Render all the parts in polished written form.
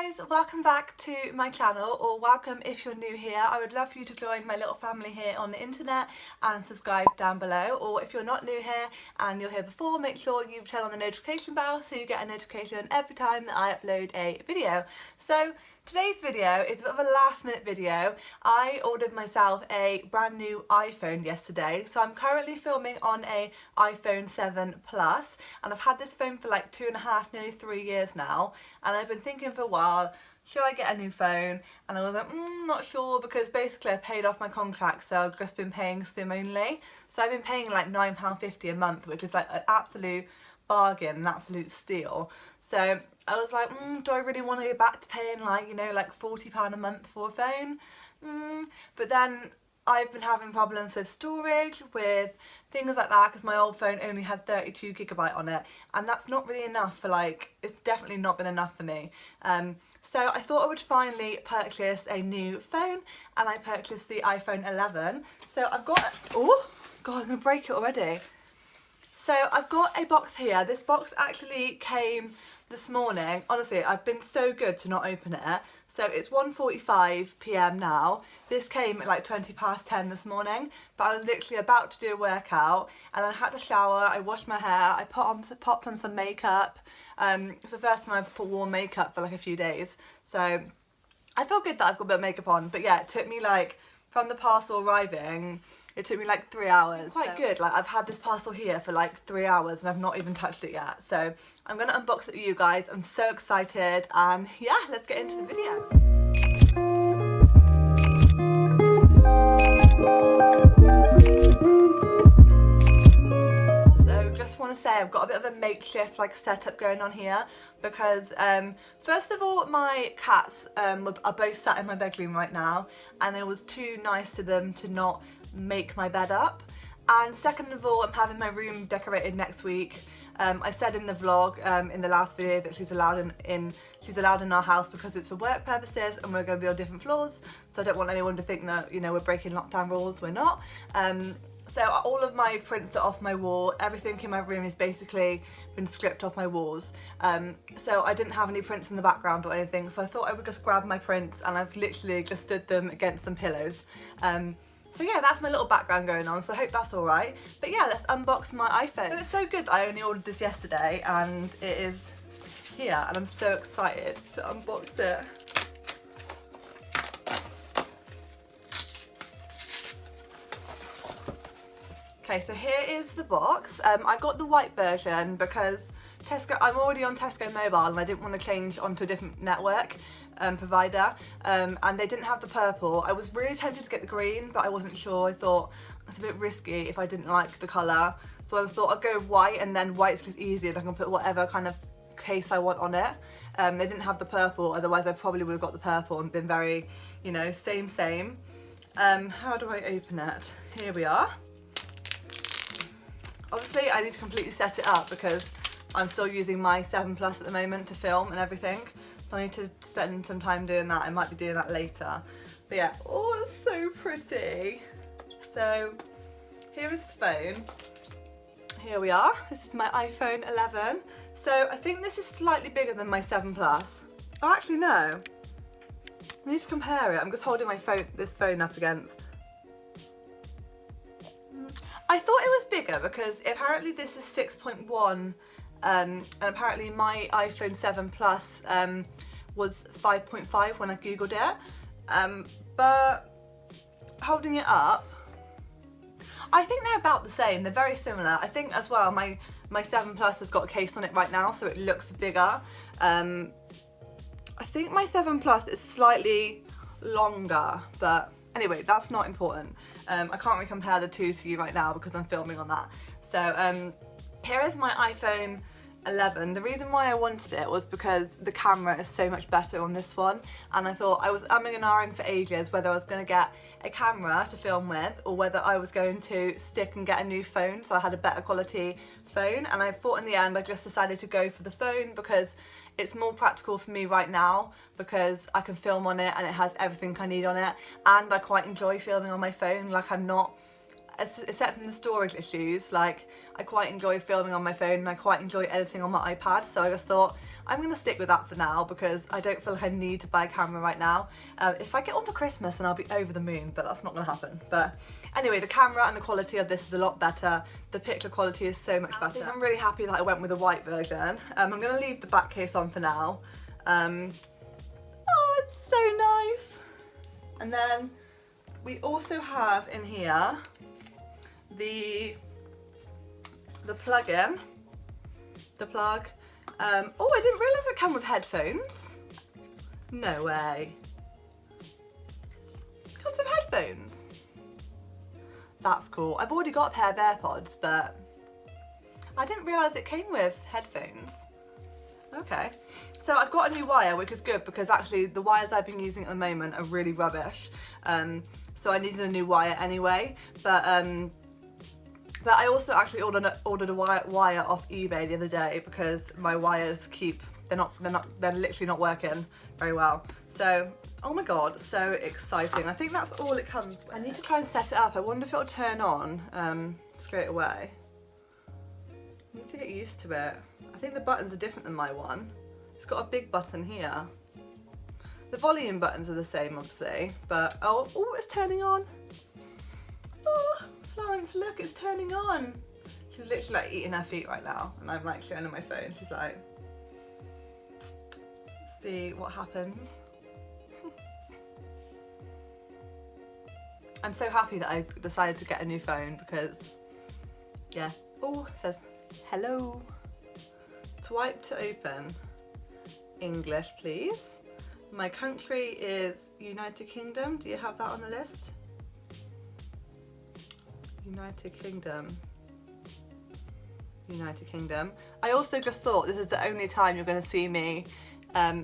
guys, welcome back to my channel, or welcome if you're new here. I would love for you to join my little family here on the internet and subscribe down below. Or if you're not new here and you're here before, make sure you turn on the notification bell so you get a notification every time that I upload a video. So today's video is a bit of a last minute video. I ordered myself a brand new iPhone yesterday, so I'm currently filming on a iPhone 7 Plus, and I've had this phone for like 2.5, nearly 3 years now, and I've been thinking for a while, should I get a new phone? And I was like, not sure, because basically I paid off my contract, so I've just been paying SIM only. So I've been paying like £9.50 a month, which is like an absolute bargain, an absolute steal. So I was like, do I really want to go back to paying like, you know, like £40 a month for a phone? But then I've been having problems with storage, with things like that, because my old phone only had 32GB on it, and that's not really enough for, like, it's definitely not been enough for me. So I thought I would finally purchase a new phone, and I purchased the iPhone 11. So I've got, oh god, I'm gonna break it already. So I've got a box here. This box actually came this morning. Honestly, I've been so good to not open it. So it's 1:45 PM now. This came at like 10:20 this morning, but I was literally about to do a workout, and I had to shower, I washed my hair, I popped on some makeup. It's the first time I've worn makeup for like a few days. So I feel good that I've got a bit of makeup on, but yeah, it took me like, from the parcel arriving, it took me like 3 hours. Quite good, like I've had this parcel here for like 3 hours and I've not even touched it yet. So I'm gonna unbox it with you guys. I'm so excited, and yeah, let's get into the video. Just want to say I've got a bit of a makeshift like setup going on here, because first of all, my cats are both sat in my bedroom right now, and it was too nice to them to not make my bed up. And second of all, I'm having my room decorated next week. I said in the vlog in the last video that she's allowed in our house because it's for work purposes, and we're going to be on different floors, so I don't want anyone to think that, you know, we're breaking lockdown rules. We're not. So all of my prints are off my wall. Everything in my room is basically been stripped off my walls. So I didn't have any prints in the background or anything, so I thought I would just grab my prints, and I've literally just stood them against some pillows. So yeah, that's my little background going on, so I hope that's alright. But yeah, let's unbox my iPhone. So it's so good that I only ordered this yesterday, and it is here, and I'm so excited to unbox it. Okay, so here is the box. I got the white version because I'm already on Tesco Mobile, and I didn't want to change onto a different network provider, and they didn't have the purple. I was really tempted to get the green, but I wasn't sure. I thought it's a bit risky if I didn't like the colour, so I thought I'd go white, and then white's just easier. I can put whatever kind of case I want on it. They didn't have the purple, otherwise I probably would have got the purple and been very, you know, same. How do I open it? Here we are. Obviously I need to completely set it up because I'm still using my 7 Plus at the moment to film and everything, so I need to spend some time doing that. I might be doing that later, but yeah, oh, it's so pretty. So here is the phone. Here we are. This is my iPhone 11. So I think this is slightly bigger than my 7 Plus. Oh, actually no. I need to compare it. I'm just holding my this phone up against. I thought it was bigger because apparently this is 6.1, and apparently my iPhone 7 Plus was 5.5 when I googled it, but holding it up, I think they're about the same. They're very similar. I think as well my 7 Plus has got a case on it right now, so it looks bigger. I think my 7 Plus is slightly longer, but anyway, that's not important. I can't really compare the two to you right now because I'm filming on that. So here is my iPhone 11. The reason why I wanted it was because the camera is so much better on this one, and I thought, I was umming and ahhing for ages whether I was going to get a camera to film with or whether I was going to stick and get a new phone so I had a better quality phone, and I thought in the end I just decided to go for the phone because it's more practical for me right now, because I can film on it and it has everything I need on it, and I quite enjoy filming on my phone. Like, I'm not except from the storage issues, like I quite enjoy filming on my phone and I quite enjoy editing on my iPad, so I just thought I'm going to stick with that for now because I don't feel like I need to buy a camera right now. If I get one for Christmas then I'll be over the moon, but that's not going to happen. But anyway, the camera and the quality of this is a lot better. The picture quality is so much better. I think I'm really happy that I went with the white version. I'm going to leave the back case on for now. Oh, it's so nice. And then we also have in here the plug-in, the plug. Oh, I didn't realise it came with headphones. No way. It comes with headphones. That's cool. I've already got a pair of AirPods, but I didn't realise it came with headphones. Okay, so I've got a new wire, which is good because actually the wires I've been using at the moment are really rubbish. So I needed a new wire anyway, but I also actually ordered a wire off eBay the other day because my wires they're literally not working very well. So, oh my god, so exciting. I think that's all it comes with. I need to try and set it up. I wonder if it'll turn on straight away. I need to get used to it. I think the buttons are different than my one. It's got a big button here. The volume buttons are the same, obviously, but oh, it's turning on. Oh, Florence, look, it's turning on. She's literally like eating her feet right now, and I'm like showing her my phone. She's like, see what happens. I'm so happy that I decided to get a new phone because, yeah. Oh, it says hello. Swipe to open. English, please. My country is United Kingdom. Do you have that on the list? United Kingdom. United Kingdom. I also just thought this is the only time you're going to see me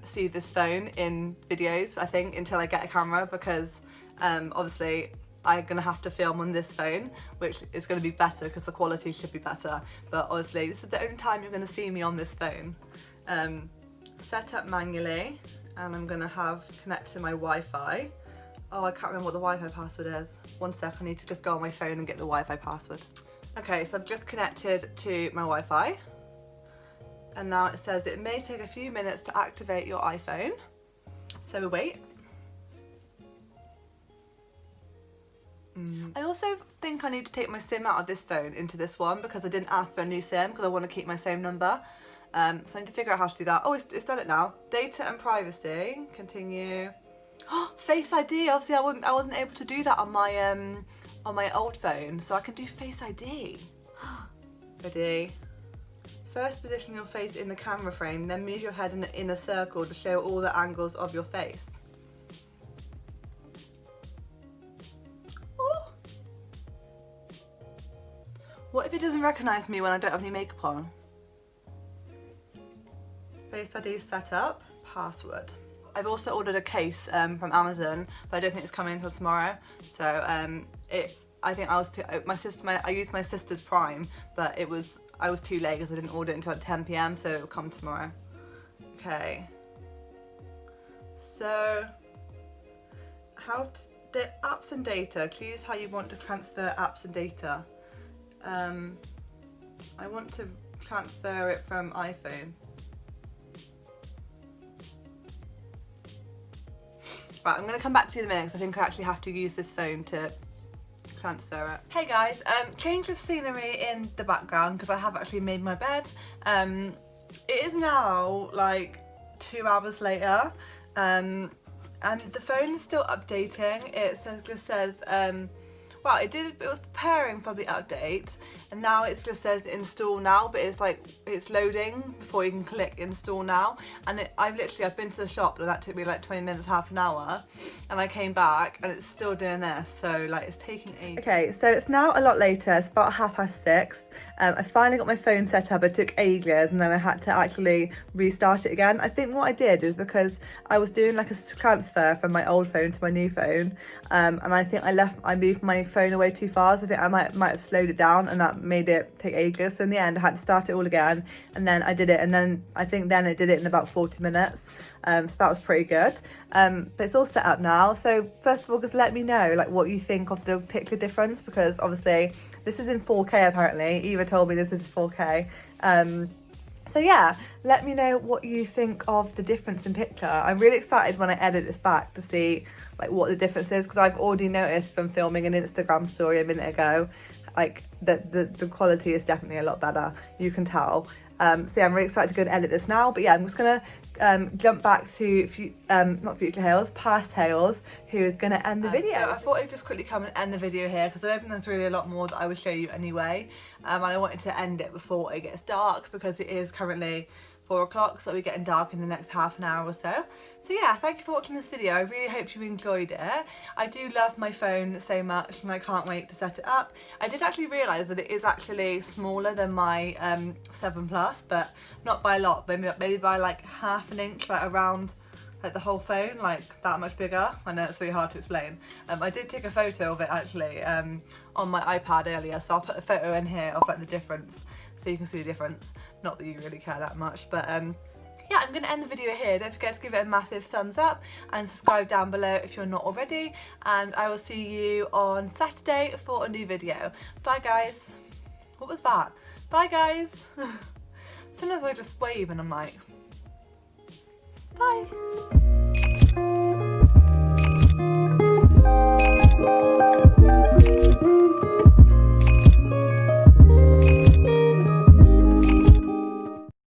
see this phone in videos, I think, until I get a camera, because obviously I'm going to have to film on this phone, which is going to be better because the quality should be better. But obviously this is the only time you're going to see me on this phone. Set up manually, and I'm going to have connect to my Wi-Fi. Oh, I can't remember what the Wi-Fi password is. One sec, I need to just go on my phone and get the Wi-Fi password. Okay, so I've just connected to my Wi-Fi. And now it says it may take a few minutes to activate your iPhone. So we wait. I also think I need to take my SIM out of this phone into this one because I didn't ask for a new SIM because I want to keep my same number. So I need to figure out how to do that. Oh, it's done it now. Data and privacy, continue. Oh, Face ID, obviously I wasn't able to do that on my old phone, so I can do Face ID. Ready? First position your face in the camera frame, then move your head in a circle to show all the angles of your face. Oh. What if it doesn't recognise me when I don't have any makeup on? Face ID set up, password. I've also ordered a case from Amazon, but I don't think it's coming until tomorrow. So I think I used my sister's Prime, but I was too late because I didn't order it until 10 PM, so it'll come tomorrow. Okay. So the apps and data. Choose how you want to transfer apps and data. I want to transfer it from iPhone. Right, I'm going to come back to you in a minute because I think I actually have to use this phone to transfer it. Hey guys, change of scenery in the background because I have actually made my bed. It is now like 2 hours later, and the phone is still updating. It just says, well, it was preparing for the update, and now it just says install now, but it's loading before you can click install now. And I've been to the shop, and that took me like 20 minutes, half an hour, and I came back and it's still doing this, so like it's taking ages. Okay, so it's now a lot later, it's about 6:30. I finally got my phone set up. It took ages, and then I had to actually restart it again. I think what I did is because I was doing like a transfer from my old phone to my new phone, and I think I moved my phone away too fast. I think I might have slowed it down, and that made it take ages. So in the end I had to start it all again, and then I did it, and then I think then it did it in about 40 minutes. So that was pretty good. But it's all set up now. So first of all, just let me know like what you think of the picture difference, because obviously this is in 4K apparently. Eva told me this is 4K. So yeah, let me know what you think of the difference in picture. I'm really excited when I edit this back to see like what the difference is, because I've already noticed from filming an Instagram story a minute ago, like the quality is definitely a lot better, you can tell. So yeah, I'm really excited to go and edit this now. But yeah, I'm just gonna jump back to not Future Hales, Past Hales, who is gonna end the video. So I thought I'd just quickly come and end the video here, because I don't think there's really a lot more that I would show you anyway. And I wanted to end it before it gets dark, because it is currently 4 o'clock, so it'll be getting dark in the next half an hour or so. So yeah, thank you for watching this video. I really hope you enjoyed it. I do love my phone so much, and I can't wait to set it up. I did actually realise that it is actually smaller than my 7 Plus, but not by a lot, maybe by like half an inch, like around like the whole phone, like that much bigger. I know it's really hard to explain. I did take a photo of it actually on my iPad earlier, so I'll put a photo in here of like the difference, so you can see the difference. Not that you really care that much, but yeah, I'm going to end the video here. Don't forget to give it a massive thumbs up and subscribe down below if you're not already, and I will see you on Saturday for a new video. Bye guys. What was that? Bye guys. Sometimes I just wave and I'm like, bye.